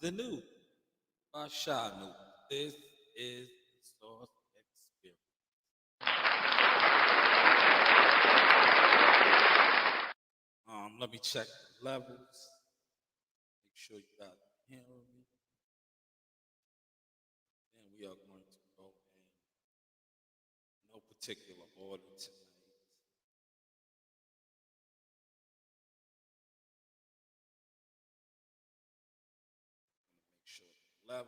the new by Shanewz. This is the Source Experience. Let me check the levels. Make sure you guys can hear me. And we are going to go in no particular order tonight. Make sure the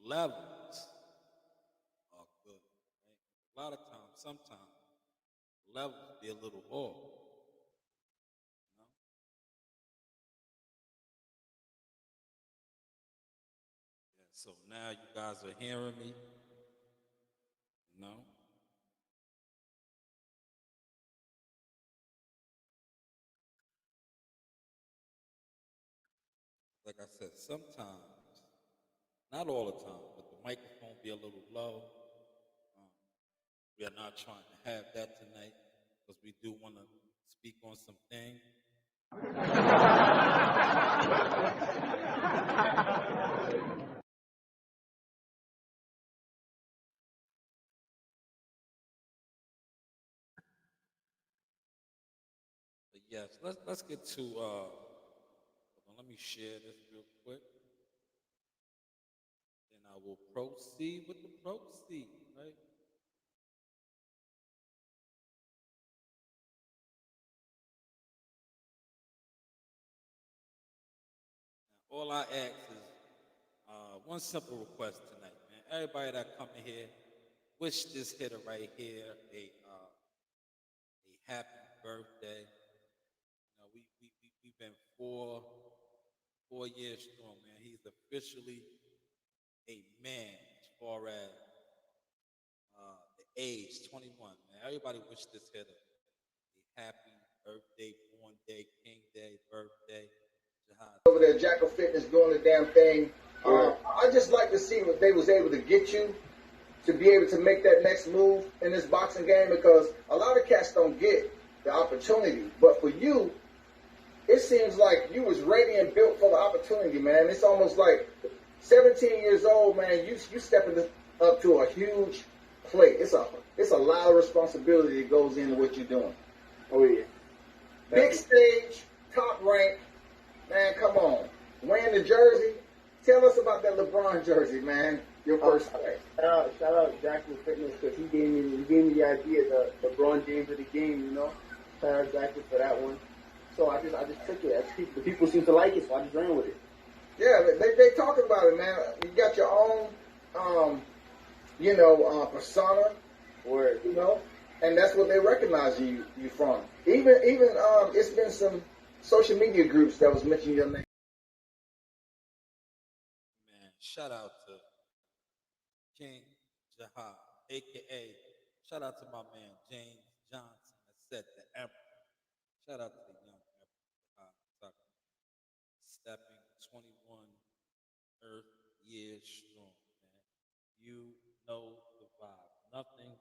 levels are good. Right? A lot of times, sometimes levels be a little off. You know? Yeah, so now you guys are hearing me. You know? Like I said, sometimes, not all the time, but the microphone be a little low. Um, we are not trying to have that tonight because we do want to speak on some things. But yes, let's get to hold on, let me share this real quick. Then I will proceed with the proceed, right? Now, all I ask is one simple request tonight, man. Everybody that come in here, wish this hitter right here a happy birthday. We've been 4 years strong, man. He's officially a man as far as the age 21, man. Everybody wish this hitter a happy birthday, born day, king day, birthday. Over there, Jackal Fitness doing the damn thing. I just like to see what they was able to get you to be able to make that next move in this boxing game, because a lot of cats don't get the opportunity. But for you, it seems like you was ready and built for the opportunity, man. It's almost like 17 years old, man. You stepping up to a huge plate. It's a lot of responsibility that goes into what you're doing. Oh yeah. Big stage, top rank. Man, come on. Wearing the jersey. Tell us about that LeBron jersey, man. Your first play. Shout out Jackal Fitness, because he gave me the idea, the LeBron James of the game, you know. Shout out Jackal for that one. So I just took it. The people seem to like it, so I just ran with it. Yeah, they talking about it, man. You got your own, persona, Word. you know, and that's what they recognize you from. Even it's been some social media groups that was mentioning your name. Man, shout out to King Jahad, aka shout out to my man James Johnson that said the Emperor. Shout out to the young Emperor Jahad Tucker, stepping 21 Earth years strong, man. You know the vibe. Nothing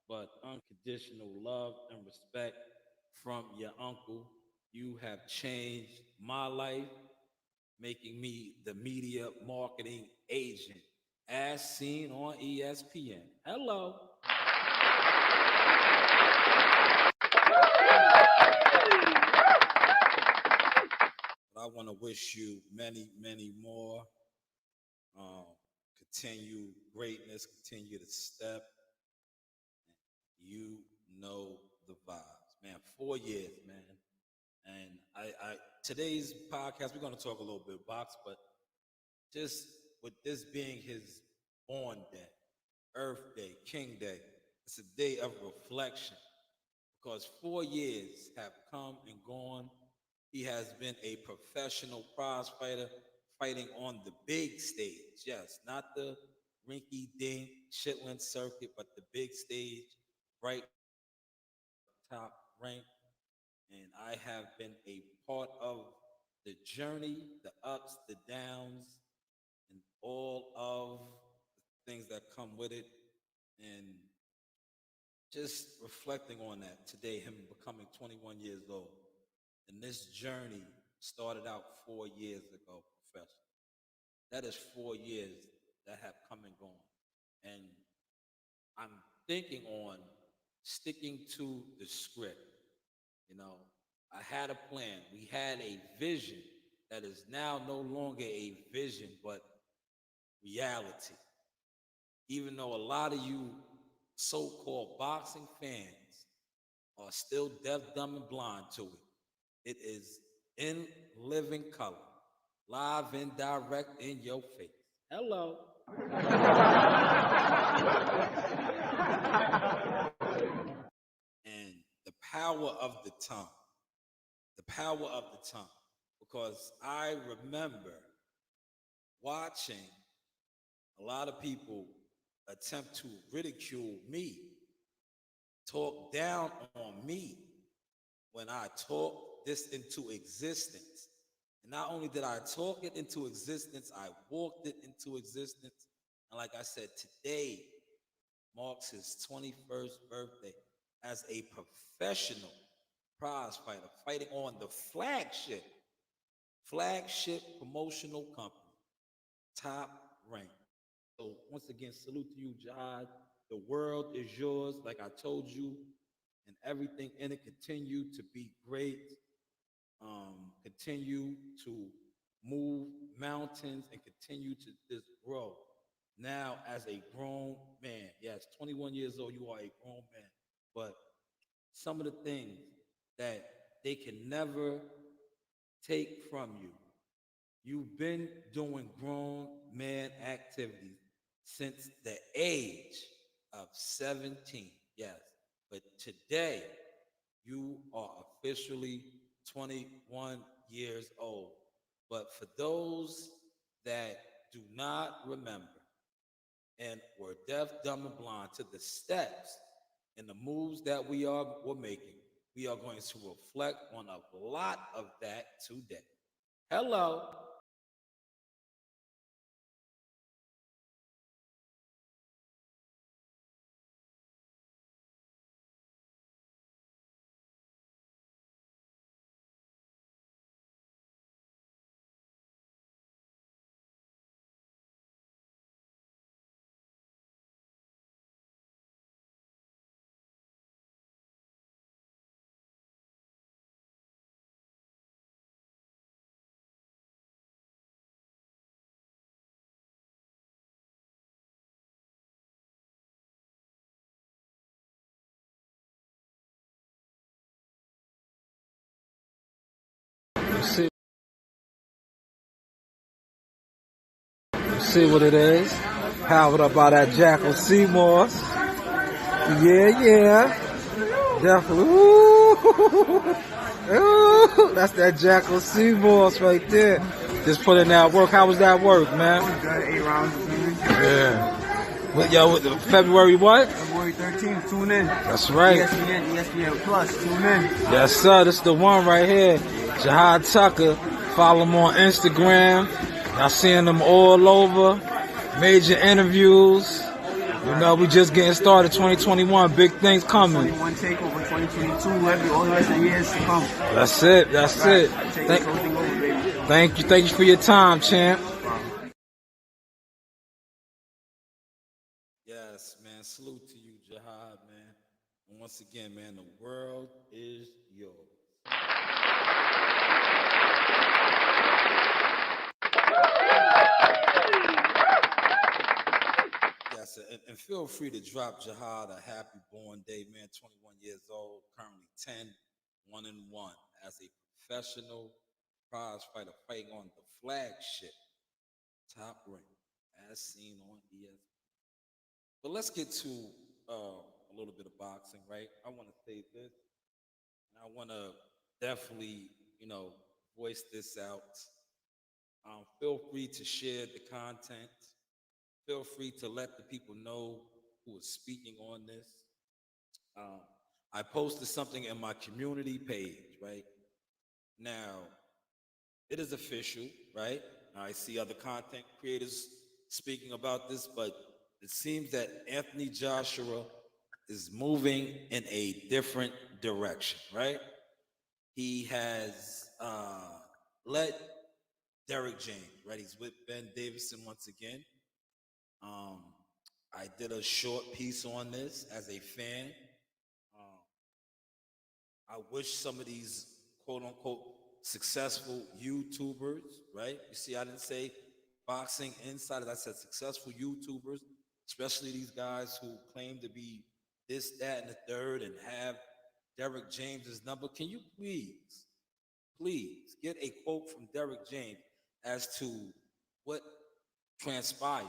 but unconditional love and respect from your uncle. You have changed my life, making me the media marketing agent as seen on ESPN. Hello. I want to wish you many, many more. Um, Continue greatness, continue to step. You know the vibes, man. 4 years, man. And I today's podcast, we're going to talk a little bit box, but just with this being his born day, Earth Day, King Day, it's a day of reflection because 4 years have come and gone. He has been a professional prize fighter fighting on the big stage. Yes, not the rinky dink Chitlin circuit, but the big stage, right top rank. And I have been a part of the journey, the ups, the downs, and all of the things that come with it. And just reflecting on that today, him becoming 21 years old. And this journey started out 4 years ago, That is 4 years that have come and gone. And I'm thinking on sticking to the script. You know, I had a plan. We had a vision that is now no longer a vision, but reality. Even though a lot of you so-called boxing fans are still deaf, dumb, and blind to it, it is in living color, live and direct in your face. Hello. And the power of the tongue. The power of the tongue. Because I remember watching a lot of people attempt to ridicule me, talk down on me when I talk this into existence. And not only did I talk it into existence, I walked it into existence. And like I said, today marks his 21st birthday as a professional prize fighter, fighting on the flagship promotional company, Top Rank. So once again, salute to you, Jihad. The world is yours, like I told you, and everything in it continue to be great. Continue to move mountains and continue to just grow. Now, as a grown man, yes, 21 years old, you are a grown man, but some of the things that they can never take from you. You've been doing grown man activities since the age of 17, yes. But today, you are officially 21 years old. But for those that do not remember and were deaf, dumb, and blind to the steps and the moves that we're making, we are going to reflect on a lot of that today. Hello. See, see what it is. Powered up by that Jackal Seymour's. Yeah. Definitely. Ooh. Ooh. That's that Jackal Seymour's right there. Just put in that work. How was that work, man? Good, 8 rounds. Yeah. February what? February 13th, tune in. That's right. ESPN Plus, tune in. Yes, sir. This is the one right here. Jihad Tucker. Follow him on Instagram. Y'all seeing them all over. Major interviews. You know, we just getting started. 2021, big things coming. 21 takeover, 2022, all the rest of the years to come. That's it. Thank you for your time, champ. Yes, man. Salute to you, Jihad, man. And once again, man, the world is yours. Yes, and feel free to drop Jihad a happy born day, man. 21 years old, currently 10, 1-1 as a professional prize fighter fighting on the flagship Top Rank, as seen on ESPN. But let's get to a little bit of boxing, right? I want to say this, and I want to definitely, voice this out. Feel free to share the content. Feel free to let the people know who is speaking on this. I posted something in my community page, right? Now, it is official, right? I see other content creators speaking about this, but it seems that Anthony Joshua is moving in a different direction, right? He has let Derrick James, right? He's with Ben Davison once again. Um, I did a short piece on this as a fan. Um, I wish some of these quote unquote successful YouTubers, right? You see, I didn't say boxing insiders, I said successful YouTubers, especially these guys who claim to be this, that, and the third and have Derrick James's number. Can you please get a quote from Derrick James as to what transpired?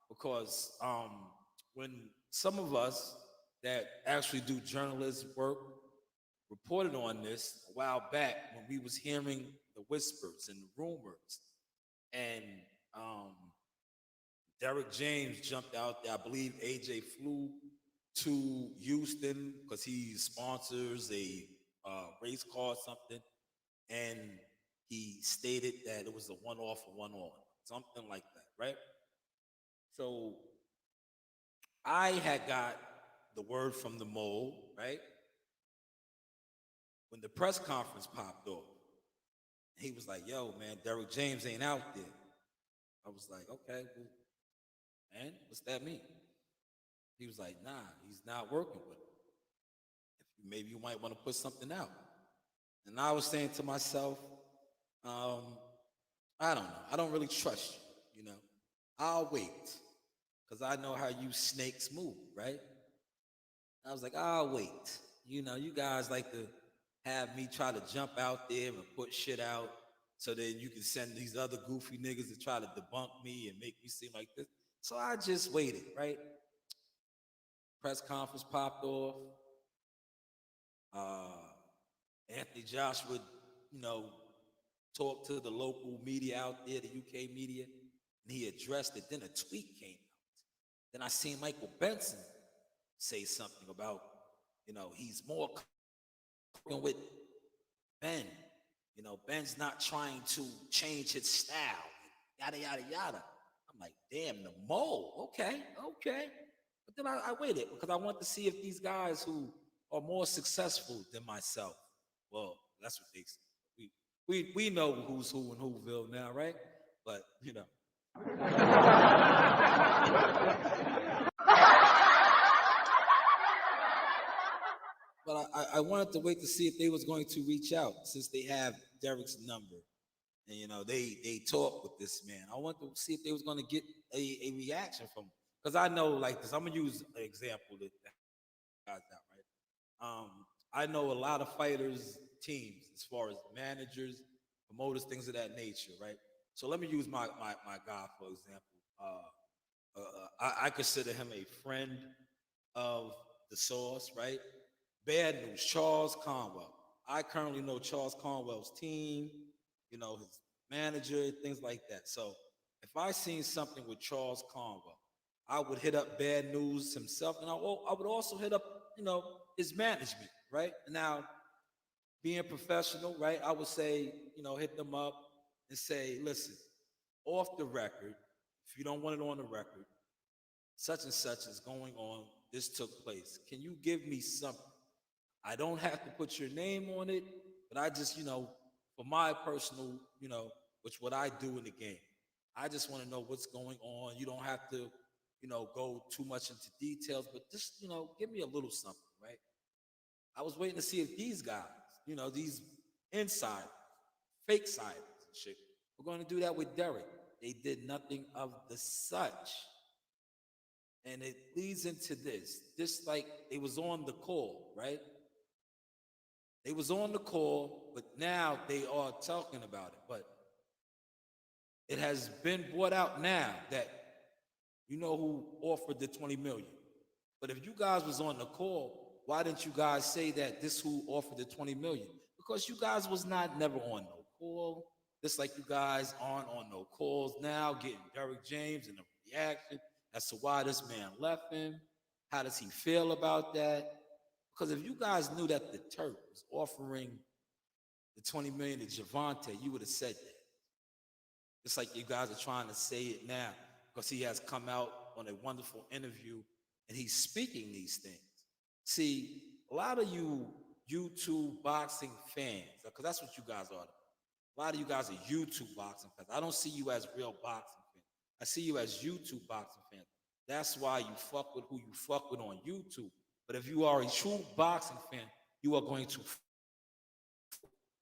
Because when some of us that actually do journalism work reported on this a while back when we was hearing the whispers and the rumors, and um, Derrick James jumped out there. I believe AJ flew to Houston because he sponsors a race car or something, and he stated that it was a one off or one on, something like that, right? So I had got the word from the mole, right? When the press conference popped off, he was like, "Yo, man, Derrick James ain't out there." I was like, "Okay, well, man, what's that mean?" He was like, "Nah, he's not working with him. Maybe you might want to put something out." And I was saying to myself, um, I don't know. I don't really trust you, you know. I'll wait. Because I know how you snakes move, right? I was like, I'll wait. You know, you guys like to have me try to jump out there and put shit out so then you can send these other goofy niggas to try to debunk me and make me seem like this. So I just waited, right? Press conference popped off. Anthony Joshua, you know, talked to the local media out there, the UK media, and he addressed it. Then a tweet came out. Then I seen Michael Benson say something about, you know, he's more with Ben. You know, Ben's not trying to change his style, yada, yada, yada. I'm like, damn, the mole. Okay. But then I waited because I want to see if these guys who are more successful than myself, well, that's what they say. We know who's who in Whoville now, right? But, you know. But I wanted to wait to see if they was going to reach out since they have Derek's number. And, you know, they talk with this man. I wanted to see if they was going to get a reaction from him. Because I know, like this, I'm going to use an example that guys out, right? I know a lot of fighters, teams, as far as managers, promoters, things of that nature, right? So let me use my guy, for example. I consider him a friend of the source, right? Bad news, Charles Conwell. I currently know Charles Conwell's team, you know, his manager, things like that. So if I seen something with Charles Conwell, I would hit up Bad News himself, and I would also hit up, you know, his management, right? Now, being professional, right, I would say, you know, hit them up and say, listen, off the record, if you don't want it on the record, such and such is going on, this took place. Can you give me something? I don't have to put your name on it, but I just, you know, for my personal, you know, which what I do in the game, I just want to know what's going on. You don't have to, you know, go too much into details, but just, you know, give me a little something, right? I was waiting to see if these guys, you know, these insiders, fake siders and shit, were going to do that with Derek. They did nothing of the such. And it leads into this. Just like they was on the call, right? They was on the call, but now they are talking about it. But it has been brought out now that you know who offered the 20 million. But if you guys was on the call, why didn't you guys say that this who offered the 20 million? Because you guys was not never on no call. Just like you guys aren't on no calls now, getting Derrick James and the reaction as to why this man left him. How does he feel about that? Because if you guys knew that the Turk was offering the 20 million to Javante, you would have said that. Just like you guys are trying to say it now, because he has come out on a wonderful interview and he's speaking these things. See, a lot of you YouTube boxing fans, because that's what you guys are. A lot of you guys are YouTube boxing fans. I don't see you as real boxing fans. I see you as YouTube boxing fans. That's why you fuck with who you fuck with on YouTube. But if you are a true boxing fan, you are going to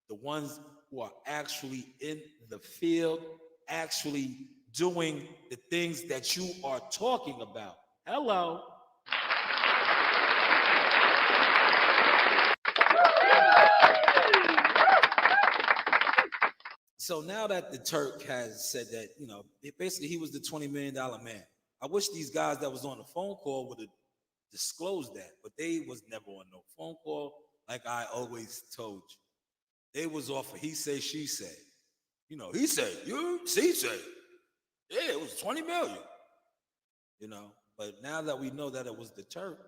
the ones who are actually in the field, actually doing the things that you are talking about. Hello. So now that the Turk has said that, basically he was the $20 million man. I wish these guys that was on the phone call would have disclosed that, but they was never on no phone call, like I always told you. They was off of he say, she say. He said, she said. Yeah, it was 20 million. But now that we know that it was the Turk,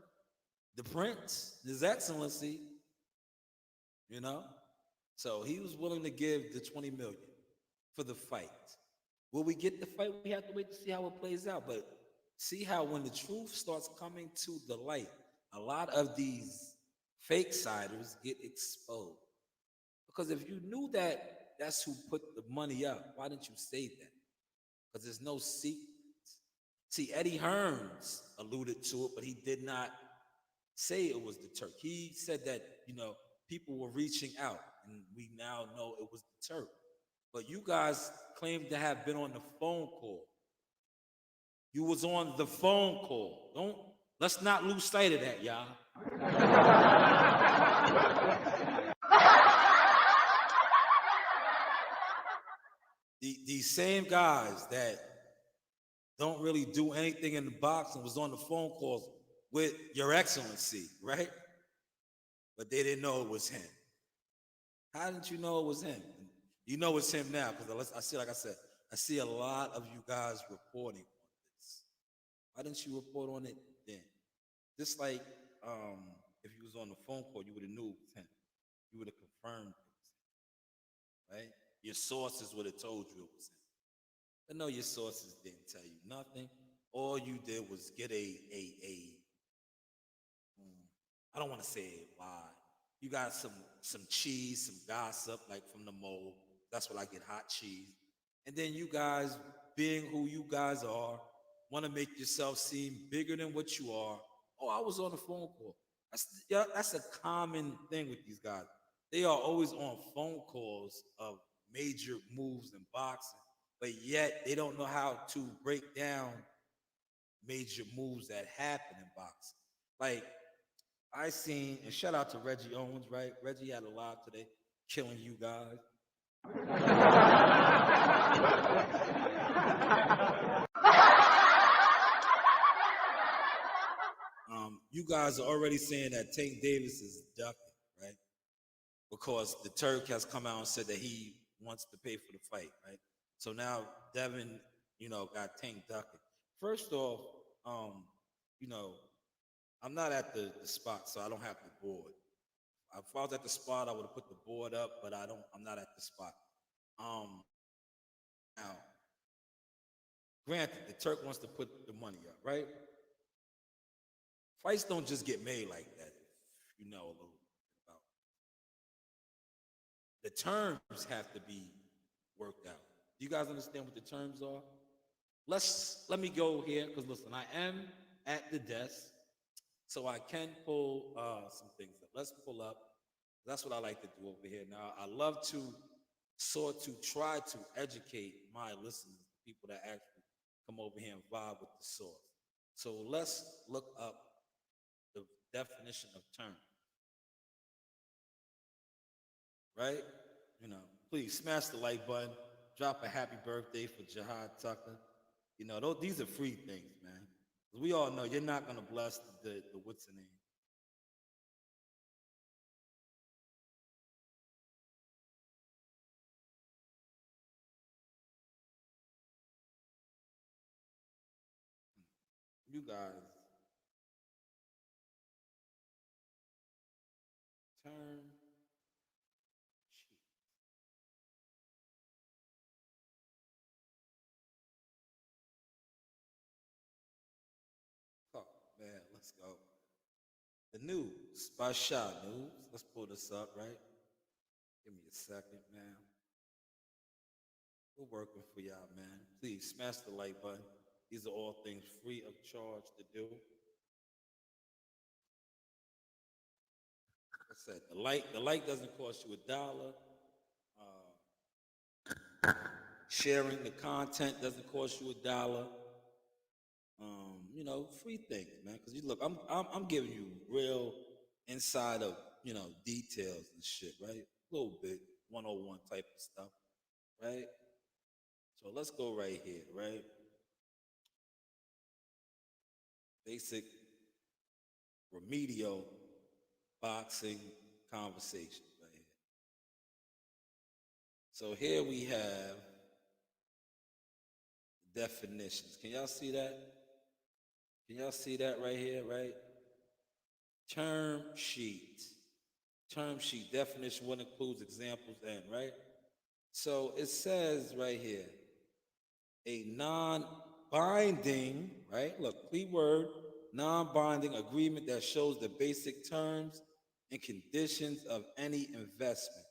the Prince, His Excellency, so he was willing to give the 20 million for the fight. Will we get the fight? We have to wait to see how it plays out. But see how when the truth starts coming to the light, a lot of these fake siders get exposed. Because if you knew that that's who put the money up, why didn't you say that? Because there's no secret. See, Eddie Hearns alluded to it, but he did not say it was the Turk. He said that, people were reaching out, and we now know it was the Turk. But you guys claim to have been on the phone call. You was on the phone call. Let's not lose sight of that, y'all. These same guys that don't really do anything in the boxing was on the phone calls with Your Excellency, right? But they didn't know it was him. How didn't you know it was him? You know it's him now, because I see, like I said, I see a lot of you guys reporting on this. Why didn't you report on it then? Just like if you was on the phone call, you would have knew it was him. You would have confirmed it was him, right? Your sources would have told you it was him. But no, your sources didn't tell you nothing. All you did was get I don't want to say a lie. You got some cheese, some gossip, like from the mole. That's what I get, hot cheese. And then you guys, being who you guys are, want to make yourself seem bigger than what you are. Oh, I was on a phone call. That's a common thing with these guys. They are always on phone calls of major moves in boxing, but yet they don't know how to break down major moves that happen in boxing. Like, I seen, and shout out to Reggie Owens, right? Reggie had a live today, killing you guys. You guys are already saying that Tank Davis is ducking, right? Because the Turk has come out and said that he wants to pay for the fight, right? So now Devin, got Tank ducking. First off, I'm not at the spot, so I don't have the board. If I was at the spot, I would have put the board up, but I'm not at the spot. Now, granted, the Turk wants to put the money up, right? Fights don't just get made like that. If you know a little bit about it. The terms have to be worked out. Do you guys understand what the terms are? Let me go here, because listen, I am at the desk, so I can pull some things up. Let's pull up. That's what I like to do over here. Now, I love to try to educate my listeners, the people that actually come over here and vibe with the source. So let's look up the definition of term. Right? Please smash the like button. Drop a happy birthday for Jihad Tucker. These are free things, man. We all know you're not going to bless the what's the name. You guys, term sheet. Oh, man, let's go. The news by Shanewz. Let's pull this up, right? Give me a second, man. We're working for y'all, man. Please smash the like button. These are all things free of charge to do. Like I said, the like doesn't cost you $1. Sharing the content doesn't cost you $1. Free things, man. Because you look, I'm giving you real inside of details and shit, right? A little bit 101 type of stuff, right? So let's go right here, right? Basic remedial boxing conversation right here. So here we have definitions. Can y'all see that? Can y'all see that right here, right? Term sheet. Term sheet definition, what includes examples and, right? So it says right here, a non-binding, right? Look, key word, non-binding agreement that shows the basic terms and conditions of any investment.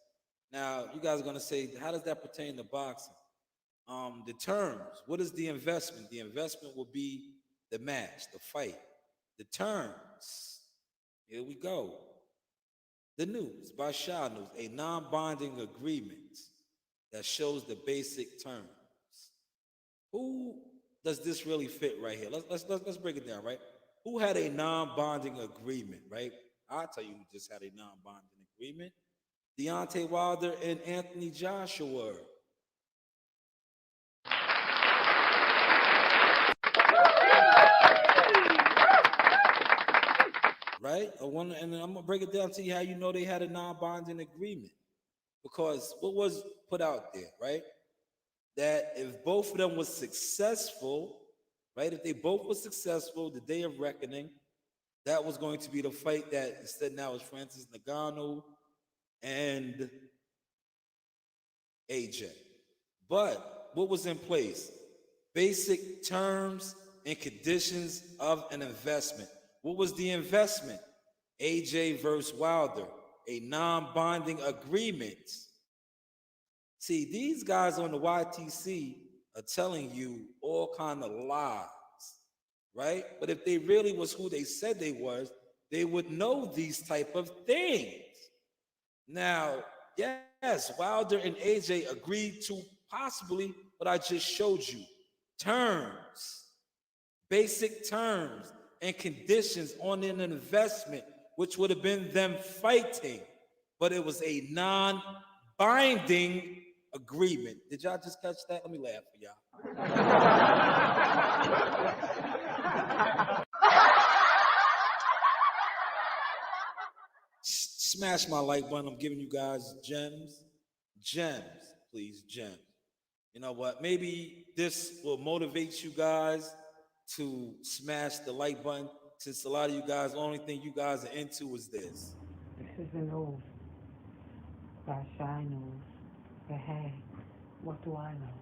Now, you guys are going to say, how does that pertain to boxing? The terms, what is the investment? The investment will be the match, the fight. The terms, here we go. The news by Shanewz, a non-binding agreement that shows the basic terms. Who does this really fit right here? Let's break it down, right? Who had a non-bonding agreement, right? I'll tell you who just had a non-bonding agreement. Deontay Wilder and Anthony Joshua. Right? And I'm gonna break it down to you how you know they had a non-bonding agreement. Because what was put out there, right? That if both of them was successful, right? If they both were successful, the day of reckoning, that was going to be the fight that instead now is Francis Ngannou and AJ. But what was in place? Basic terms and conditions of an investment. What was the investment? AJ versus Wilder, a non-binding agreement. See, these guys on the YTC are telling you all kind of lies, right? But if they really was who they said they was, they would know these type of things. Now, yes, Wilder and AJ agreed to possibly what I just showed you. Terms, basic terms and conditions on an investment, which would have been them fighting, but it was a non-binding agreement. Did y'all just catch that? Let me laugh for y'all. Smash my like button. I'm giving you guys gems. Gems, please, gems. You know what? Maybe this will motivate you guys to smash the like button, since a lot of you guys, the only thing you guys are into is this. This is the news by Shanewz. But hey, what do I know?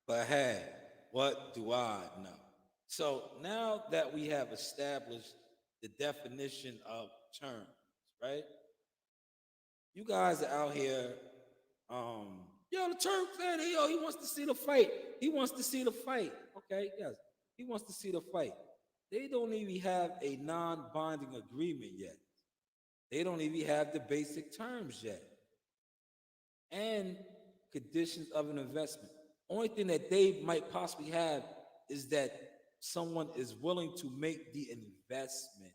But hey, what do I know? So now that we have established the definition of terms, right? You guys are out here, the Turk said, he wants to see the fight. He wants to see the fight. Okay, yes, he wants to see the fight. They don't even have a non-binding agreement yet. They don't even have the basic terms yet. And conditions of an investment. Only thing that they might possibly have is that someone is willing to make the investment.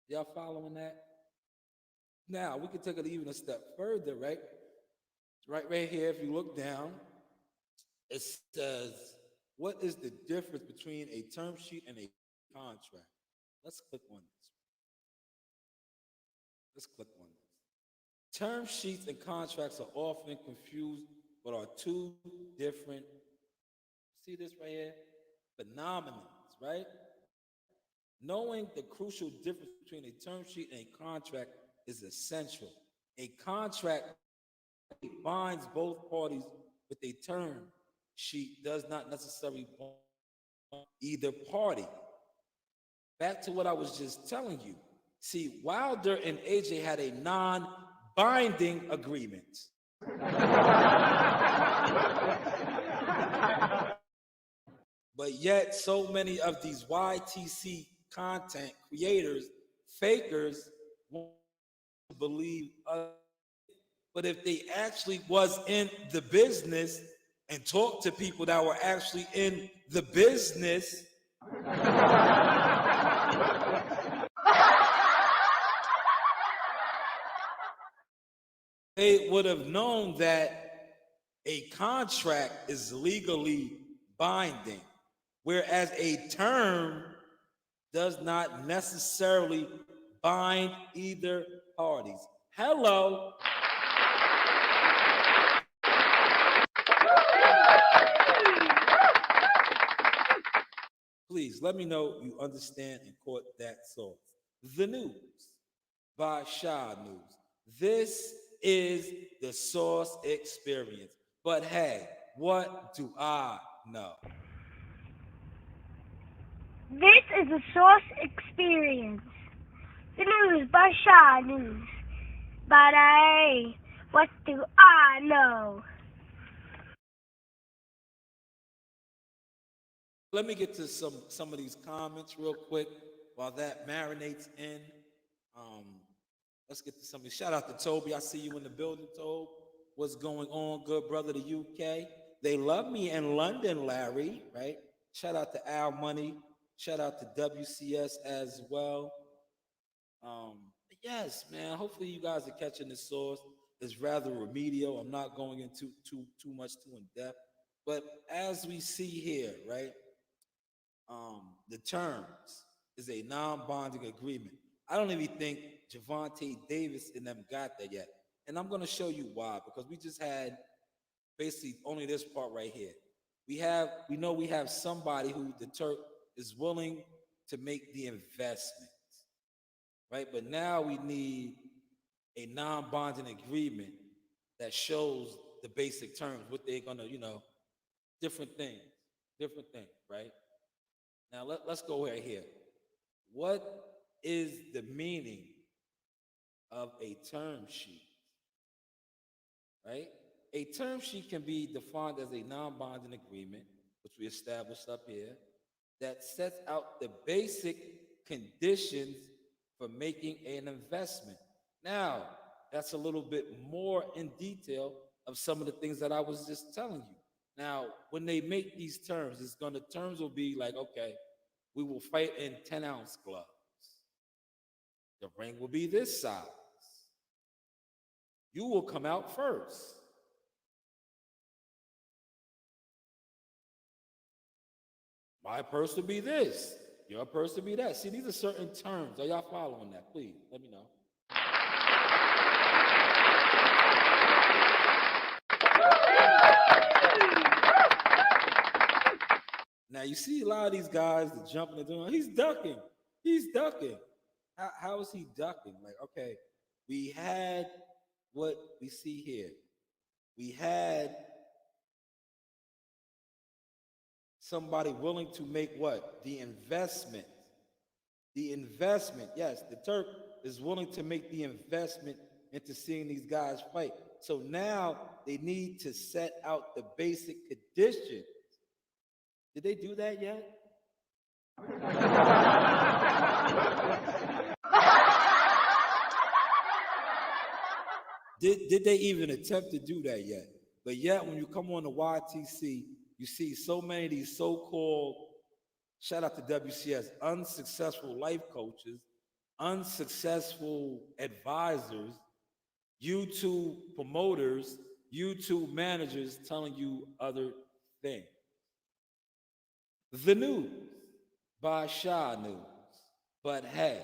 Y'all following that? Now, we can take it even a step further, right? Right here, if you look down, it says, what is the difference between a term sheet and a contract? Let's click on this. Let's click on this. Term sheets and contracts are often confused, but are two different, see this right here? Phenomenons, right? Knowing the crucial difference between a term sheet and a contract is essential. A contract binds both parties, with a term sheet does not necessarily either party. Back to what I was just telling you. See, Wilder and AJ had a non-binding agreement. But yet, so many of these YTC content creators, fakers, want to believe us. But if they actually was in the business and talked to people that were actually in the business, they would have known that a contract is legally binding, whereas a term does not necessarily bind either parties. Hello. Please let me know you understand and caught that source. The News by Shanewz. This is the Source Experience. But hey, what do I know? This is the Source Experience. The News by Shanewz. But hey, what do I know? Let me get to some of these comments real quick while that marinates in. Let's get to some of these. Shout out to Toby. I see you in the building, Toby. What's going on, good brother, the UK? They love me in London, Larry, right? Shout out to Al Money. Shout out to WCS as well. Yes, man. Hopefully you guys are catching the source. It's rather remedial. I'm not going into too much too in depth. But as we see here, right? The terms is a non-bonding agreement. I don't even think Javante Davis and them got that yet. And I'm going to show you why, because we just had basically only this part right here. We know we have somebody who the Turk is willing to make the investment, right? But now we need a non-bonding agreement that shows the basic terms, what they're going to, different things, right? Now, let's go right here. What is the meaning of a term sheet, right? A term sheet can be defined as a non-binding agreement, which we established up here, that sets out the basic conditions for making an investment. Now, that's a little bit more in detail of some of the things that I was just telling you. Now, when they make these terms, terms will be like, okay, we will fight in 10-ounce gloves. The ring will be this size. You will come out first. My purse will be this. Your purse will be that. See, these are certain terms. Are y'all following that? Please, let me know. Now, you see a lot of these guys that jumping and doing, he's ducking. How is he ducking? Like, okay, we had what we see here. We had somebody willing to make what? The investment. Yes, the Turk is willing to make the investment into seeing these guys fight. So now they need to set out the basic conditions. Did they do that yet? Did they even attempt to do that yet? But yet, when you come on the YTC, you see so many of these so-called, shout out to WCS, unsuccessful life coaches, unsuccessful advisors, YouTube promoters, YouTube managers telling you other things. The News by Shanewz. But hey,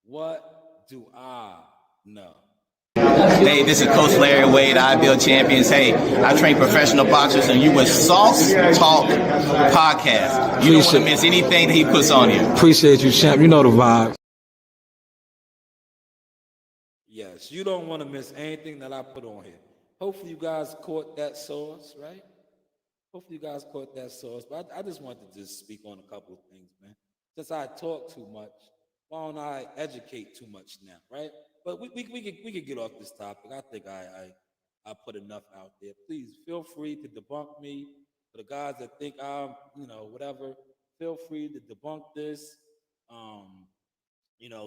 what do I know? Hey, this is Coach Larry Wade, IBL Champions. Hey, I train professional boxers, and you with Sauce Talk Podcast. You don't want to miss anything that he puts on here. Appreciate you, champ. You know the vibe. Yes, you don't want to miss anything that I put on here. Hopefully you guys caught that source, right? Hopefully you guys caught that sauce. But I just wanted to just speak on a couple of things, man. Since I talk too much, why don't I educate too much now, right? But we could get off this topic. I think I put enough out there. Please feel free to debunk me. For the guys that think I'm, whatever, feel free to debunk this.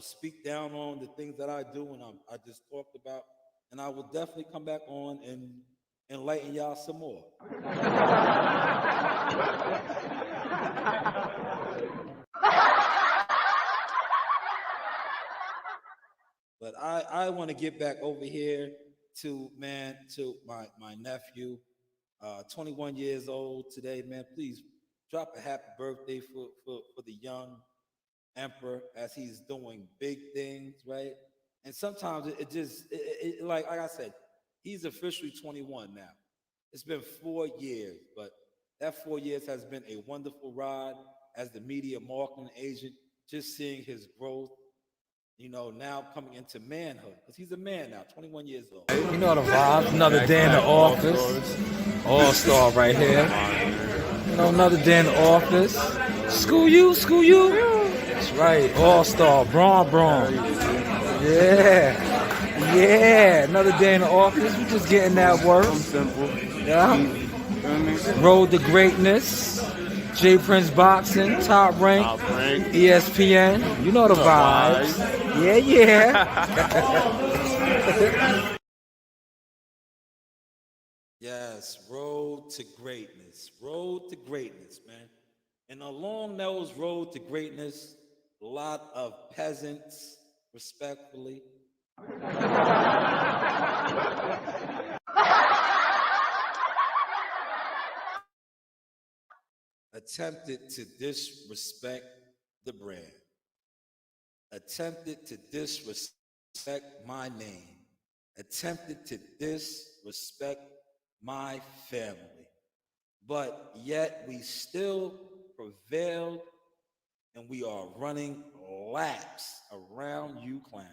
Speak down on the things that I do and I just talked about. And I will definitely come back on and enlighten y'all some more. But I want to get back over here to my nephew, 21 years old today, man. Please drop a happy birthday for the young emperor as he's doing big things, right? And sometimes it just like I said, he's officially 21 now. It's been 4 years, but that 4 years has been a wonderful ride as the media marketing agent, just seeing his growth, now coming into manhood, because he's a man now, 21 years old. You know the vibes. Another day in the office. All-star right here. Another day in the office. School you. That's right. All-star. Braun. Yeah. Another day in the office. We just getting that work. I'm simple. Yeah. Road to greatness. J Prince Boxing, top rank, ESPN. You know the vibes. Yeah. Yes, road to greatness. Road to greatness, man. And along those road to greatness, a lot of peasants, respectfully, attempted to disrespect the brand, attempted to disrespect my name, attempted to disrespect my family. But yet we still prevailed and we are running laps around you clowns.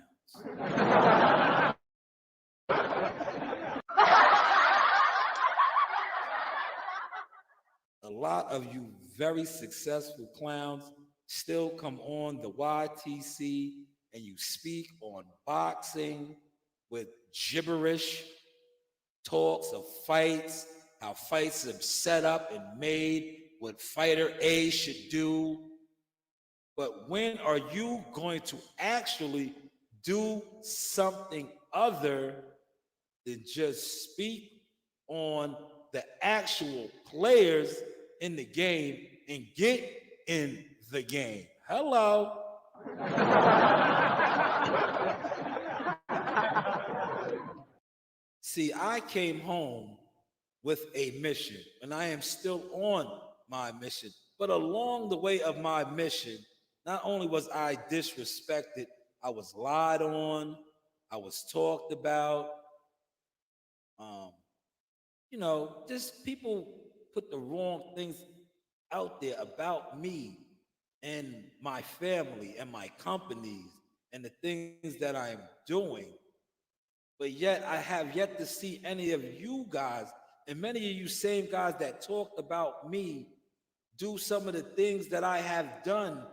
A lot of you very successful clowns still come on the YTC and you speak on boxing with gibberish, talks of fights, how fights are set up and made, what fighter A should do. But when are you going to actually do something other than just speak on the actual players in the game and get in the game? Hello. See, I came home with a mission, and I am still on my mission. But along the way of my mission, not only was I disrespected, I was lied on, I was talked about. Just people put the wrong things out there about me and my family and my companies and the things that I am doing. But yet I have yet to see any of you guys, and many of you same guys that talked about me, do some of the things that I have done.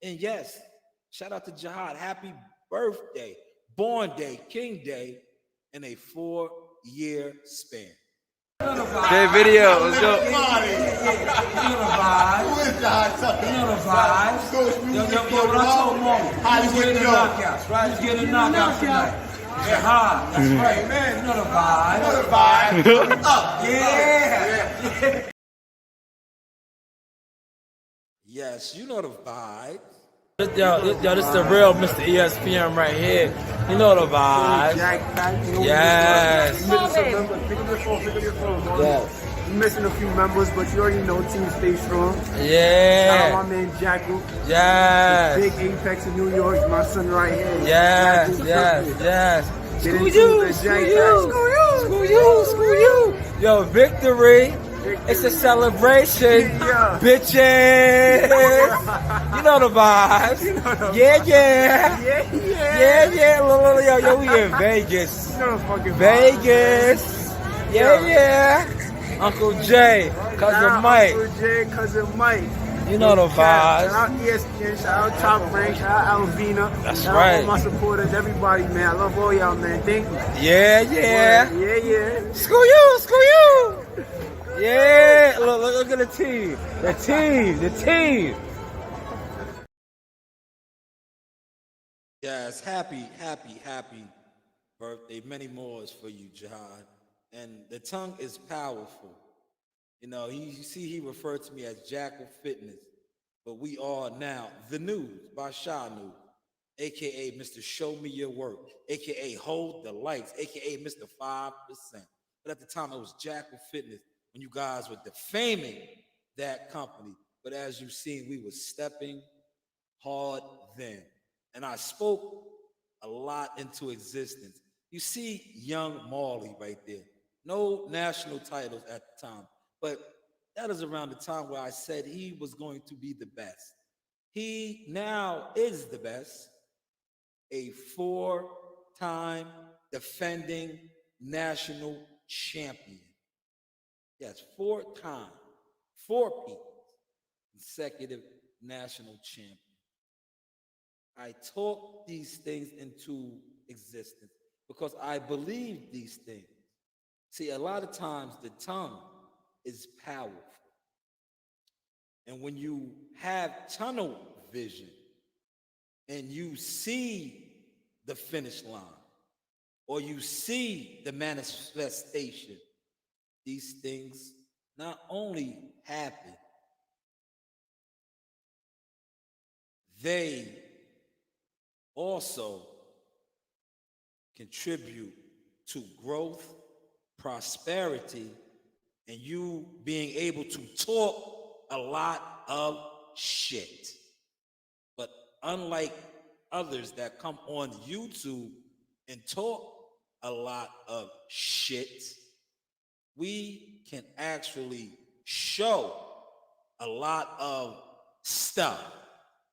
And yes, shout out to Jihad. Happy birthday, born day, king day, in a 4-year span. Good video. Let's go. You know the vibes. Yo, what I told Mo, he's getting the knockouts, right? He's getting the knockouts tonight. Jihad, that's right, man. You know the vibes. Yeah. Yes, you know the vibe. Yo, this is the real Mr. ESPN right here. You know the vibes. Yes. Pick up your phone, bro. Yes. You're missing a few members, but you already know Team Stay Strong. Yeah. Shout out my man Jackal. Yes. Big Apex in New York. My son right here. Yes. Screw you. Yo, victory. It's a celebration, bitches. You know the vibes. Yeah. Yo, we in Vegas. You know the fucking Vegas. Yeah. Uncle Jay, cousin Mike. Uncle Jay, cousin Mike. You know the vibes. Shout out ESPN, shout out Top Rank, shout out Alvina. That's shout right. out all my supporters, everybody, man. I love all y'all, man. Thank you. Yeah. Yeah. Screw you. Yeah. Look at the team. The team. Yes, happy birthday. Many more is for you, Jihad. And the tongue is powerful. You know, you see he referred to me as Jackal Fitness, but we are now The News by Shanewz, a.k.a. Mr. Show Me Your Work, a.k.a. Hold the Lights, a.k.a. Mr. 5%. But at the time, it was Jackal Fitness when you guys were defaming that company. But as you've seen, we were stepping hard then. And I spoke a lot into existence. You see young Marley right there. No national titles at the time. But that is around the time where I said he was going to be the best. He now is the best. A 4-time defending national champion. Yes, 4 times. 4 people. Consecutive national champion. I talk these things into existence because I believe these things. See, a lot of times the tongue is powerful. And when you have tunnel vision and you see the finish line or you see the manifestation, these things not only happen, they also contribute to growth, prosperity, and you being able to talk a lot of shit. But unlike others that come on YouTube and talk a lot of shit, we can actually show a lot of stuff.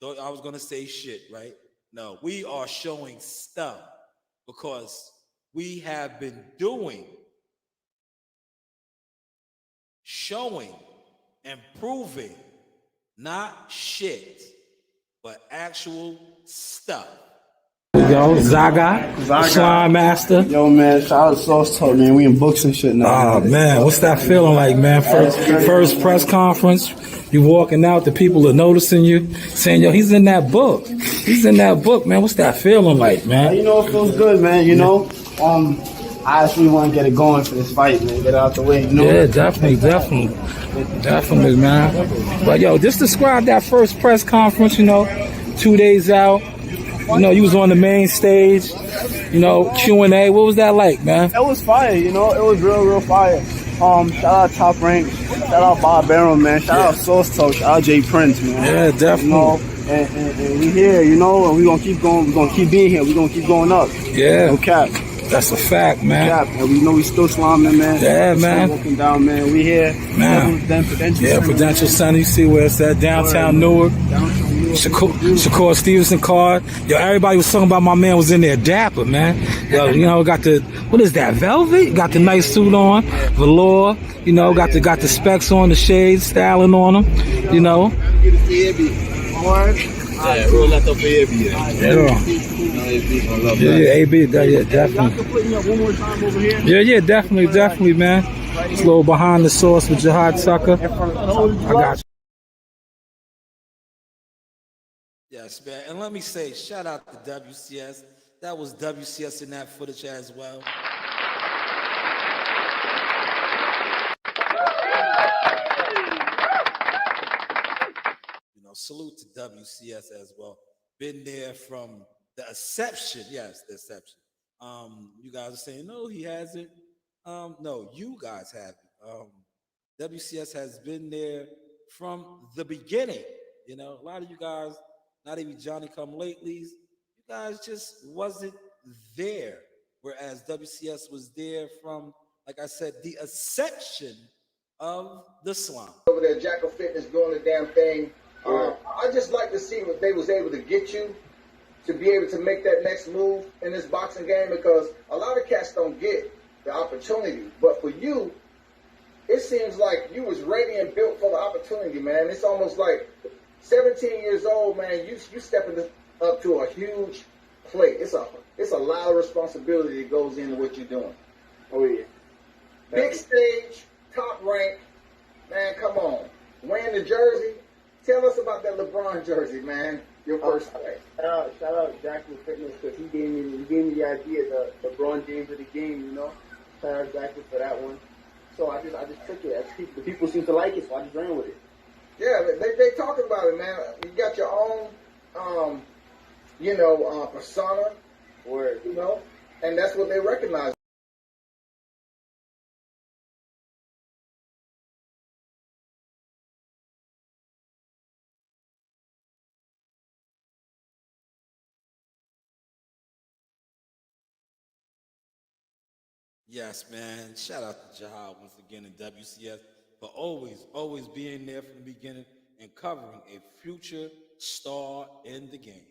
Though I was going to say shit, right? No, we are showing stuff because we have been showing and proving not shit, but actual stuff. Yo, Zaga, Slime Master. Yo, man, shout out to Sauce Talk, man. We in books and shit now. Oh, man, what's that feeling like, man? First press conference, you walking out, the people are noticing you, saying, yo, he's in that book. Man. What's that feeling like, man? You know, it feels good, man. You know, I actually want to get it going for this fight, man. Get it out the way, you know? Yeah, definitely, man. But, yo, just describe that first press conference, 2 days out. You was on the main stage, Q&A. What was that like, man? It was fire, it was real fire. Shout out Top Rank, shout out Bob Barron, man. Shout out Sauce Talk, shout out Jay Prince, man. Yeah, definitely. And we here, and we gonna keep going. We gonna keep being here. We gonna keep going up. Yeah. No cap. That's a fact, man. Cap. And we know we still slamming, man. Yeah, man. Still walking down, man. We here. Man. Prudential Center. You see where it's at, downtown Newark. Shakur Stevenson card. Yo, everybody was talking about my man was in there dapper, man. Yo, got the, what is that, velvet? Got the nice suit on, velour, got the specs on, the shades, styling on him, Yeah, roll that up for AB. Yeah, AB, definitely. Yeah, definitely, man. It's a little behind the source with Jihad Tucker. I got you. Yes, man. And let me say, shout out to WCS. That was WCS in that footage as well. Salute to WCS as well. Been there from the inception. Yes, the inception. You guys are saying, no, he hasn't. No, you guys haven't. WCS has been there from the beginning. A lot of you guys, not even Johnny come latelys, you guys just wasn't there. Whereas WCS was there from, like I said, the inception of the slum. Over there, Jackal Fitness doing the damn thing. I just like to see what they was able to get you to be able to make that next move in this boxing game, because a lot of cats don't get the opportunity. But for you, it seems like you was ready and built for the opportunity, man. It's almost like 17 years old, man. You stepping up to a huge plate. It's a lot of responsibility that goes into what you're doing. Oh yeah. Big stage, top rank, man. Come on, wearing the jersey. Tell us about that LeBron jersey, man. Your first play. Shout out Jackal Fitness because he gave me the idea, the LeBron James of the game, you know. Shout out Jackal for that one. So I just took it. The people seem to like it, so I just ran with it. Yeah, they talking about it, man. You got your own, persona, Word. you know, and that's what they recognize. Yes, man. Shout out to Jahad once again in WCS for always being there from the beginning and covering a future star in the game.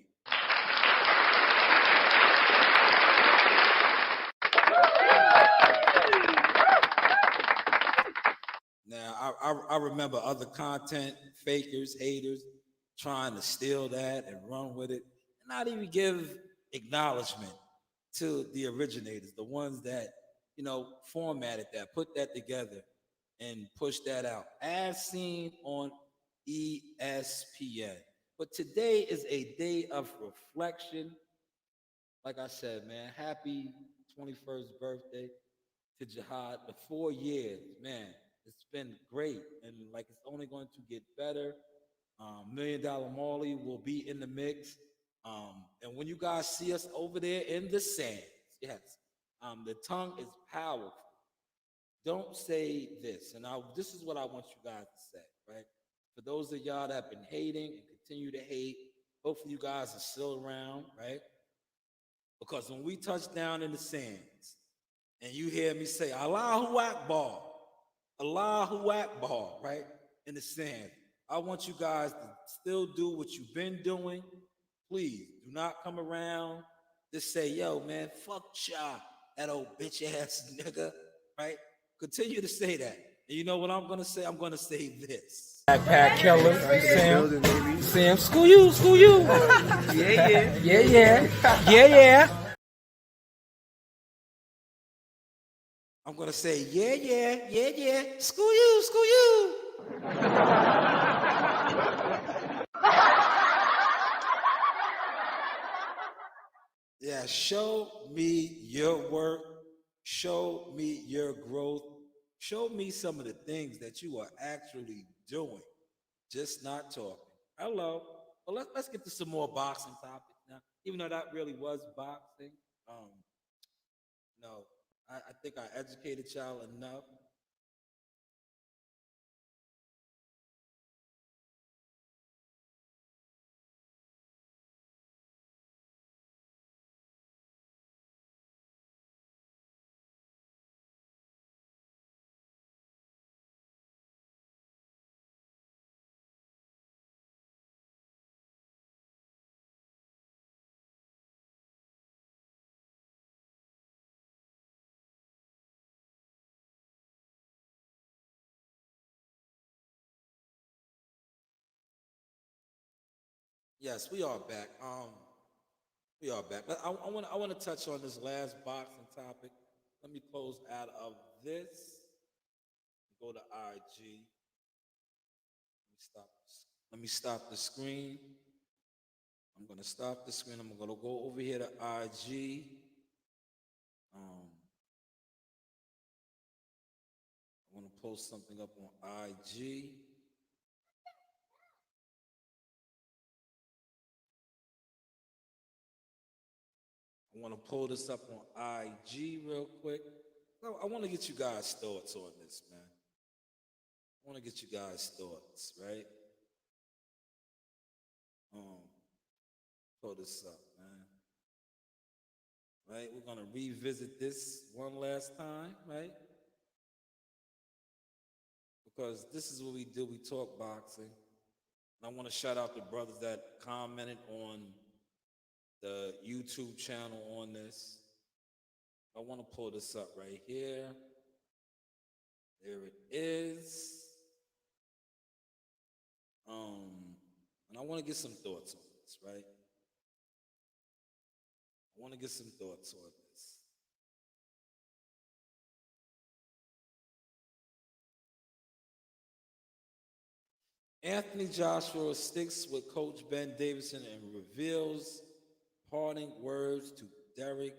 Now, I remember other content fakers, haters, trying to steal that and run with it and not even give acknowledgement to the originators, the ones that, formatted that, put that together and pushed that out as seen on ESPN. But today is a day of reflection. Like I said, man, happy 21st birthday to Jihad. The 4 years, man, it's been great. And like it's only going to get better. $1 Million Marley will be in the mix. And when you guys see us over there in the sands, yes, the tongue is powerful. Don't say this. And this is what I want you guys to say, right? For those of y'all that have been hating and continue to hate, hopefully you guys are still around, right? Because when we touch down in the sands and you hear me say, Allahu Akbar, Allahu Akbar, right? In the sand, I want you guys to still do what you've been doing. Please do not come around to say, yo, man, fuck y'all, that old bitch ass nigga, right? Continue to say that. And you know what I'm going to say? I'm going to say this. Backpack killer, Sam, school you. Yeah. I'm going to say, yeah. School you. Yeah, show me your work. Show me your growth. Show me some of the things that you are actually doing, just not talking. Hello. Well, let's get to some more boxing topics now. Even though that really was boxing, no, I think I educated y'all enough. Yes, we are back. We are back. I want to touch on this last boxing topic. Let me close out of this. Go to IG. Let me stop the screen. I'm gonna stop the screen. I'm gonna go over here to IG. I want to post something up on IG. I want to pull this up on IG real quick. I want to get you guys' thoughts on this, man. I want to get you guys' thoughts, right? Pull this up, man. Right? We're going to revisit this one last time, right? Because this is what we do. We talk boxing. And I want to shout out the brothers that commented on the YouTube channel on this. I want to pull this up right here. There it is. And I want to get some thoughts on this, right? I want to get some thoughts on this. Anthony Joshua sticks with Coach Ben Davidson and reveals parting words to Derek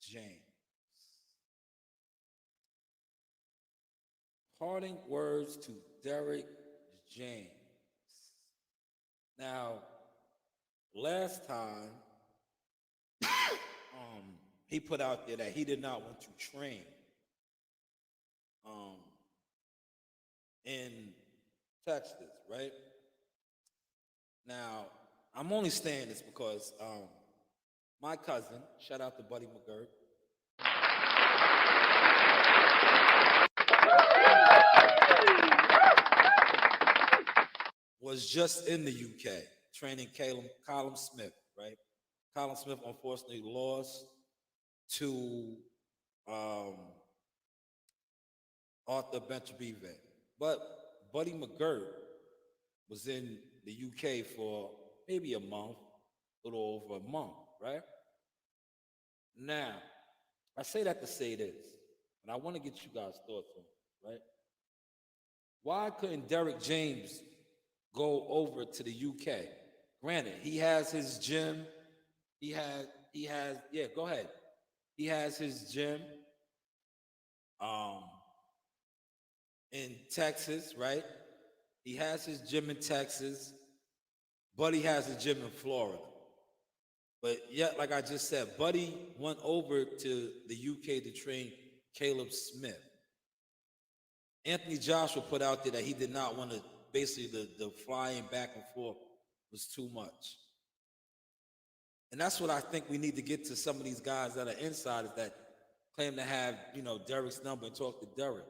James. Parting words to Derek James. Now, last time, he put out there that he did not want to train in Texas, right? Now, I'm only saying this because my cousin, shout out to Buddy McGirt, was just in the UK training Colin Smith, right? Colin Smith unfortunately lost to Arthur Benchabive. But Buddy McGirt was in the UK for maybe a month, a little over a month, right? Now, I say that to say this, and I want to get you guys' thoughts on it, right? Why couldn't Derek James go over to the UK? Granted, he has his gym. He has, yeah, go ahead. He has his gym in Texas, right? He has his gym in Texas. Buddy has a gym in Florida. But yet, like I just said, Buddy went over to the UK to train Caleb Smith. Anthony Joshua put out there that he did not want to, basically the flying back and forth was too much. And that's what I think we need to get to some of these guys that are insiders that claim to have, Derek's number and talk to Derek.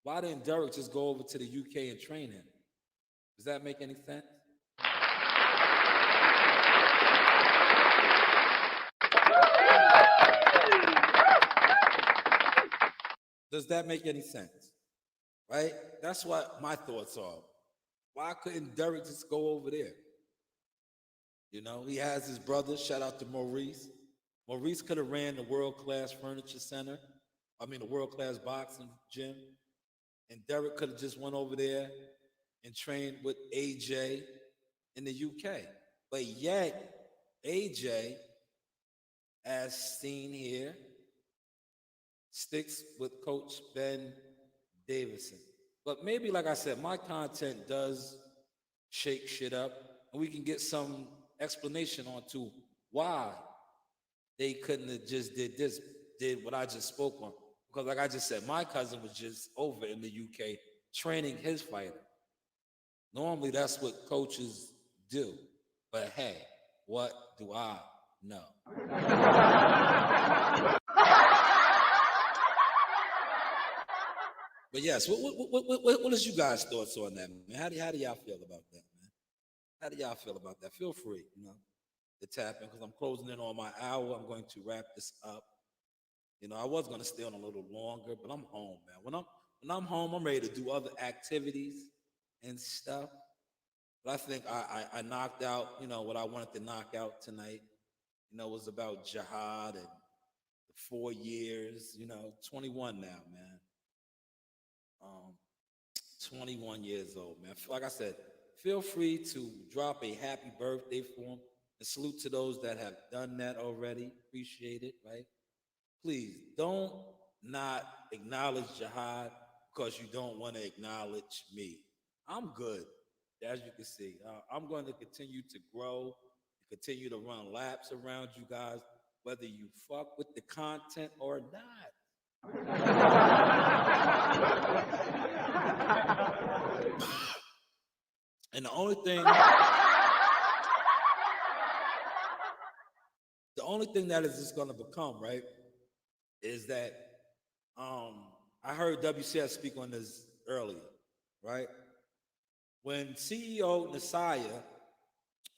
Why didn't Derek just go over to the UK and train him? Does that make any sense? Does that make any sense? Right? That's what my thoughts are. Why couldn't Derek just go over there? He has his brother. Shout out to Maurice. Maurice could have ran the world-class furniture center. The world-class boxing gym. And Derek could have just went over there and trained with AJ in the UK. But yet, AJ, as seen here, sticks with Coach Ben Davidson. But maybe, like I said, my content does shake shit up, and we can get some explanation onto why they couldn't have just did what I just spoke on. Because like I just said, my cousin was just over in the UK training his fighter. Normally, that's what coaches do. But hey, what do I know? But yes, what is you guys' thoughts on that, man? How do y'all feel about that, man? How do y'all feel about that? Feel free, to tap in because I'm closing in on my hour. I'm going to wrap this up. I was going to stay on a little longer, but I'm home, man. When I'm home, I'm ready to do other activities and stuff. But I think I knocked out, what I wanted to knock out tonight. It was about jihad and the 4 years, 21 now, man. 21 years old, man. Like I said, feel free to drop a happy birthday for him. And salute to those that have done that already. Appreciate it, right? Please don't not acknowledge jihad because you don't want to acknowledge me. I'm good, as you can see. I'm going to continue to grow, continue to run laps around you guys, whether you fuck with the content or not. And the only thing that is just going to become, right, is that I heard WCS speak on this earlier, right? When CEO Nasiah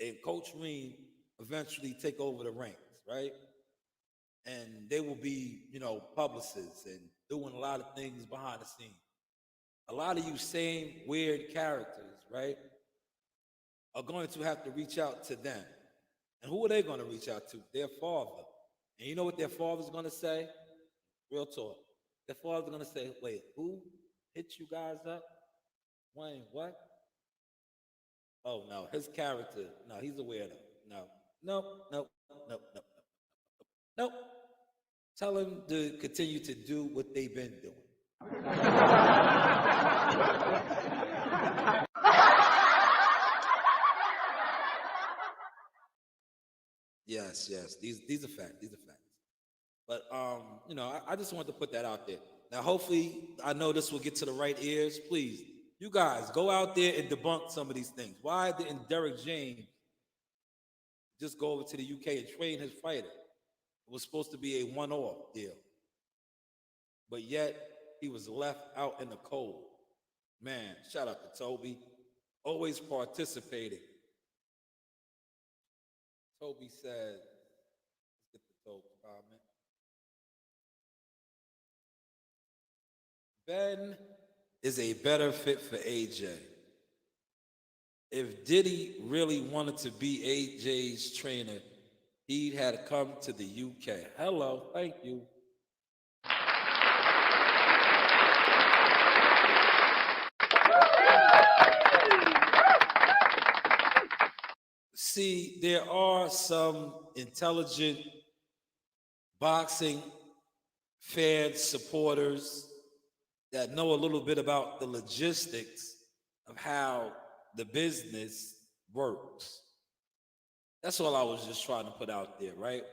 and Coach Reem eventually take over the ranks, right? And they will be, publicists and doing a lot of things behind the scenes. a lot of you same weird characters, right, are going to have to reach out to them. And who are they going to reach out to? Their father. And you know what their father's going to say? Real talk. Their father's going to say, wait, who hit you guys up? Wayne, what? Oh, no, his character. No, he's a weirdo. No, nope. Tell him to continue to do what they've been doing. Yes. These are facts. But I just wanted to put that out there. Now, hopefully, I know this will get to the right ears. Please, you guys, go out there and debunk some of these things. Why didn't Derek James just go over to the UK and train his fighter? It was supposed to be a one-off deal. But yet, he was left out in the cold. Man, shout out to Toby. Always participating. Toby said, let's get the Toby comment. Ben is a better fit for AJ. If Diddy really wanted to be AJ's trainer, he'd had to come to the UK. Hello, thank you. See, there are some intelligent boxing fans, supporters that know a little bit about the logistics of how the business works. That's all I was just trying to put out there, right?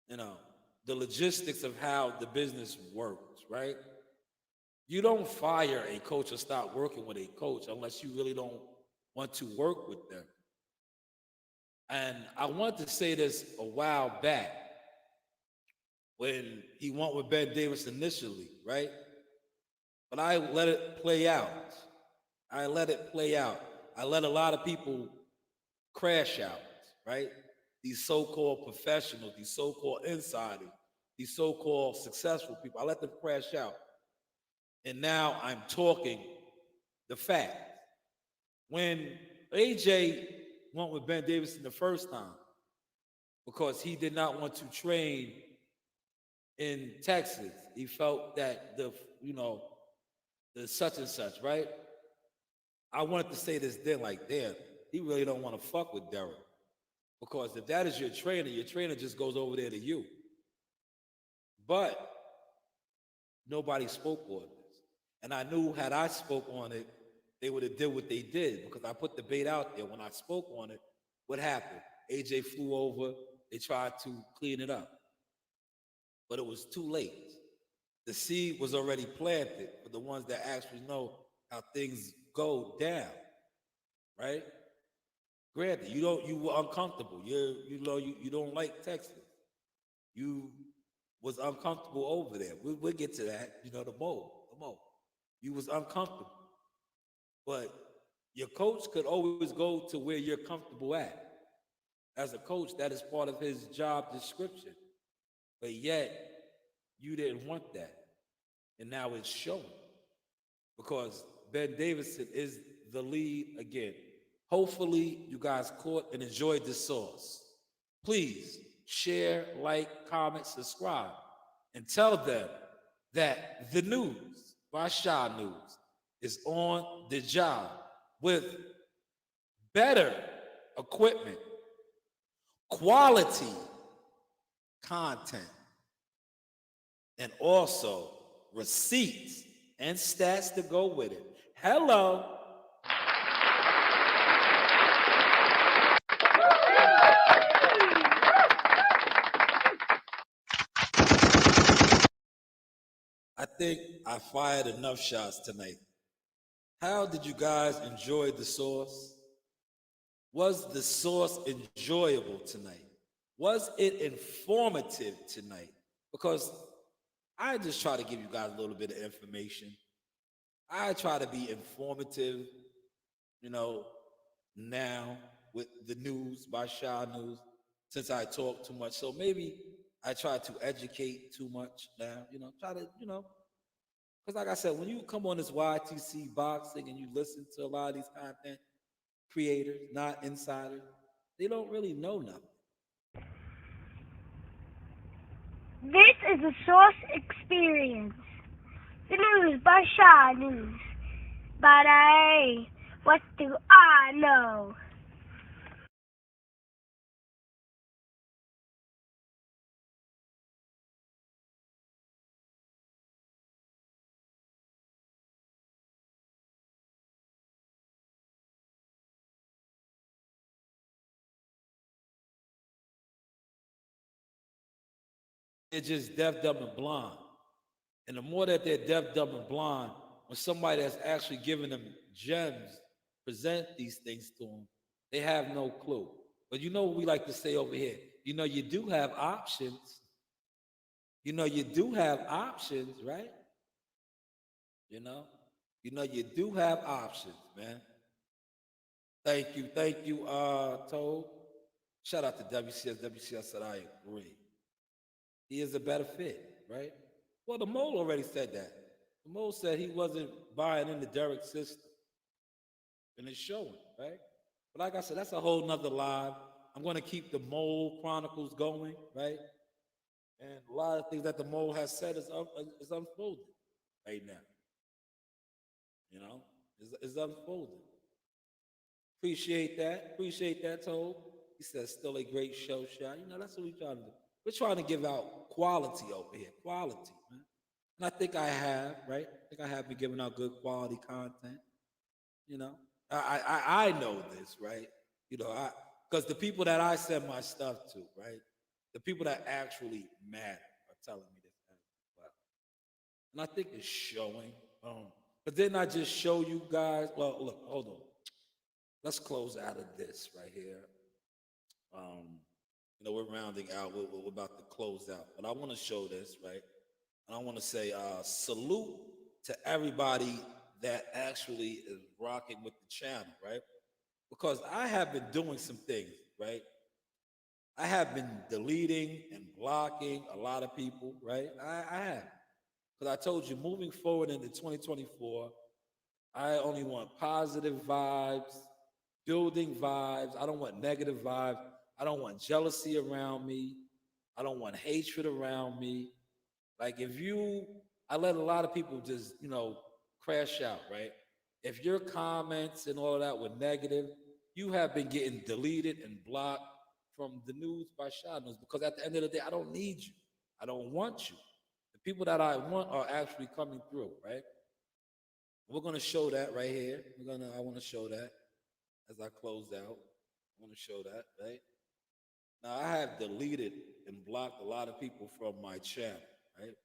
The logistics of how the business works, right? You don't fire a coach or stop working with a coach unless you really don't want to work with them. And I wanted to say this a while back when he went with Ben Davis initially, right? But I let it play out. I let a lot of people crash out, right? These so-called professionals, these so-called insiders, these so-called successful people. I let them crash out. And now I'm talking the fact. When AJ went with Ben Davidson the first time, because he did not want to train in Texas. He felt that the such and such, right? I wanted to say this then, like, damn, he really don't want to fuck with Derek. Because if that is your trainer just goes over there to you. But nobody spoke on this. And I knew had I spoke on it, they would have did what they did, because I put the bait out there. When I spoke on it, what happened? AJ flew over. They tried to clean it up. But it was too late. The seed was already planted for the ones that actually know how things go down, right? Granted, you were uncomfortable. You don't like Texas. You was uncomfortable over there. We'll get to that. The mo. You was uncomfortable. But your coach could always go to where you're comfortable at. As a coach, that is part of his job description. But yet, you didn't want that. And now it's showing. Because Ben Davidson is the lead again. Hopefully, you guys caught and enjoyed this sauce. Please share, like, comment, subscribe, and tell them that the news by Shanewz is on the job with better equipment, quality content, and also receipts and stats to go with it. Hello. I think I fired enough shots tonight. How did you guys enjoy the sauce? Was the sauce enjoyable tonight? Was it informative tonight? Because I just try to give you guys a little bit of information. I try to be informative, now with the news by Shanewz, since I talk too much. So maybe I try to educate too much now, try to, Because like I said, when you come on this YTC boxing and you listen to a lot of these content creators, not insiders, they don't really know nothing. This is a Source Experience. The news by Shanewz. But hey, what do I know? They're just deaf, dumb, and blind. And the more that they're deaf, dumb, and blind, when somebody that's actually giving them gems present these things to them, they have no clue. But you know what we like to say over here? You know, you do have options. You know, you do have options, right? You know, you do have options, man. Thank you, Toad. Shout out to WCS. WCS said I agree. He is a better fit, right? Well, the mole already said that. The mole said he wasn't buying into Derek's system, and it's showing, right? But like I said, that's a whole nother live. I'm going to keep the mole chronicles going, right? And a lot of things that the mole has said is unfolding right now. You know, is unfolding. Appreciate that, Toad. He says, still a great show, shot. You know, that's what we're trying to do. We're trying to give out quality over here, quality, man. And I think I have, right? I think I have been giving out good quality content. You know, I know this, right? You know, because the people that I send my stuff to, right? The people that actually matter are telling me this as well. And I think it's showing. But didn't I just show you guys? Well, look, hold on. Let's close out of this right here. You know, we're rounding out. We're about to close out. But I want to show this, right? And I want to say salute to everybody that actually is rocking with the channel, right? Because I have been doing some things, right? I have been deleting and blocking a lot of people, right? I have. Because I told you, moving forward into 2024, I only want positive vibes, building vibes. I don't want negative vibes. I don't want jealousy around me. I don't want hatred around me. Like I let a lot of people just, you know, crash out, right? If your comments and all of that were negative, you have been getting deleted and blocked from the news by Shanewz because at the end of the day, I don't need you. I don't want you. The people that I want are actually coming through, right? We're gonna show that right here. I want to show that as I close out. I want to show that, right? Now I have deleted and blocked a lot of people from my channel, right?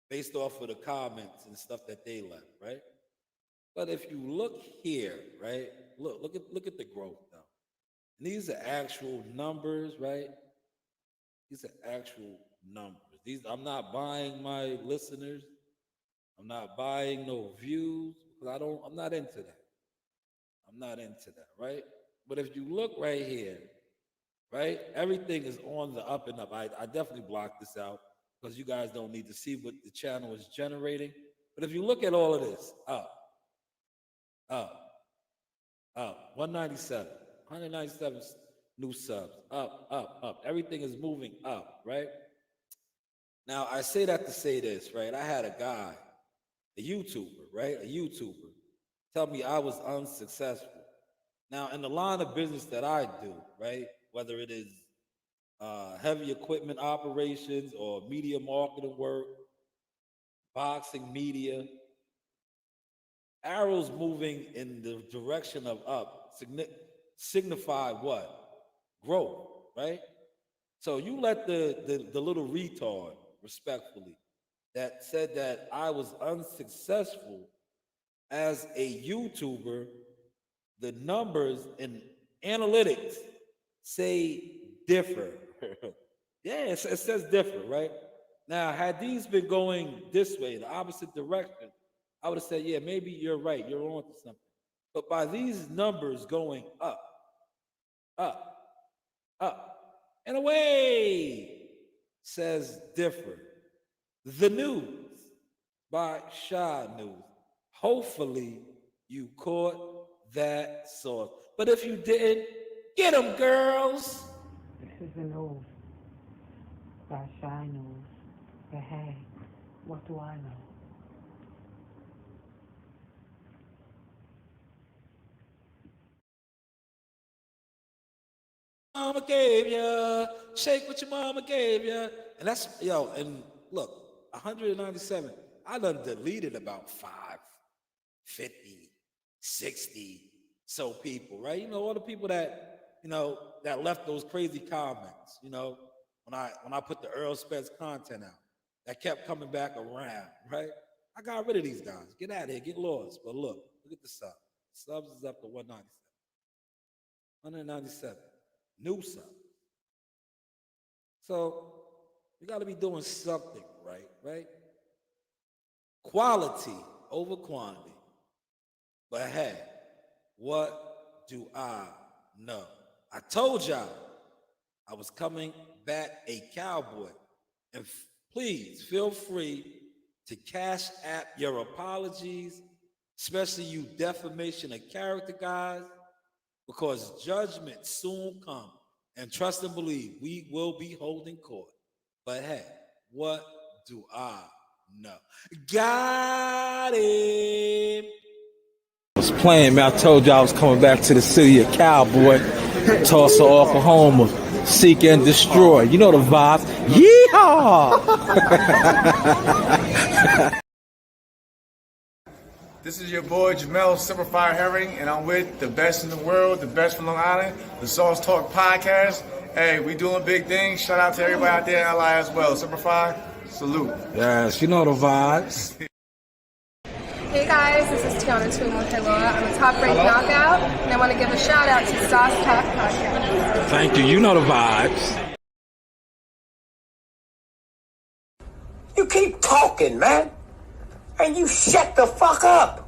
Based off of the comments and stuff that they left, right? But if you look here, right? Look at the growth though. And these are actual numbers, right? These are actual numbers. I'm not buying my listeners. I'm not buying no views because I'm not into that. I'm not into that, right? But if you look right here, right, everything is on the up and up. I definitely blocked this out because you guys don't need to see what the channel is generating. But if you look at all of this, up, 197, 197 new subs, up. Everything is moving up, right? Now, I say that to say this, right? I had a guy, a YouTuber, right? A YouTuber, tell me I was unsuccessful. Now, in the line of business that I do, right? Whether it is heavy equipment operations or media marketing work, boxing media, arrows moving in the direction of up signify what? Growth, right? So you let the little retard, respectfully, that said that I was unsuccessful as a YouTuber, the numbers and analytics say differ. Yeah, it says differ, right? Now, had these been going this way, the opposite direction, I would have said, yeah, maybe you're right. You're on to something. But by these numbers going up, and away says differ. The news. by Shanewz. Hopefully you caught that sauce. But if you didn't, get them, girls. This is the news by Shanewz. But hey, what do I know? Mama gave ya, shake what your mama gave ya. And that's, and look, 197, I done deleted about 50, 60 so people, right? You know, all the people that, that left those crazy comments, when I put the Earl Spence content out, that kept coming back around, right? I got rid of these guys. Get out of here, get lost. But look at the subs. Subs is up to 197. 197. New subs. So we got to be doing something, right? Quality over quantity. But hey, what do I know? I told y'all I was coming back a cowboy. And please feel free to cash app your apologies, especially you defamation of character guys, because judgment soon come. And trust and believe, we will be holding court. But hey, what do I know? Got him. I was playing, man. I told you I was coming back to the city of Cowboy, Tulsa, Oklahoma, seek and destroy. You know the vibes. Yeehaw! This is your boy Jamel Simplified Herring, and I'm with the best in the world, the best from Long Island, the Sauce Talk Podcast. Hey, we doing big things. Shout out to everybody out there in LI as well. Simplified, salute. Yes, you know the vibes. Hey guys, this is Tiana Tumo-Keloa. I'm a top-ranked knockout, and I want to give a shout out to Sauce Talk Podcast. Thank you. You know the vibes. You keep talking, man. And you shut the fuck up.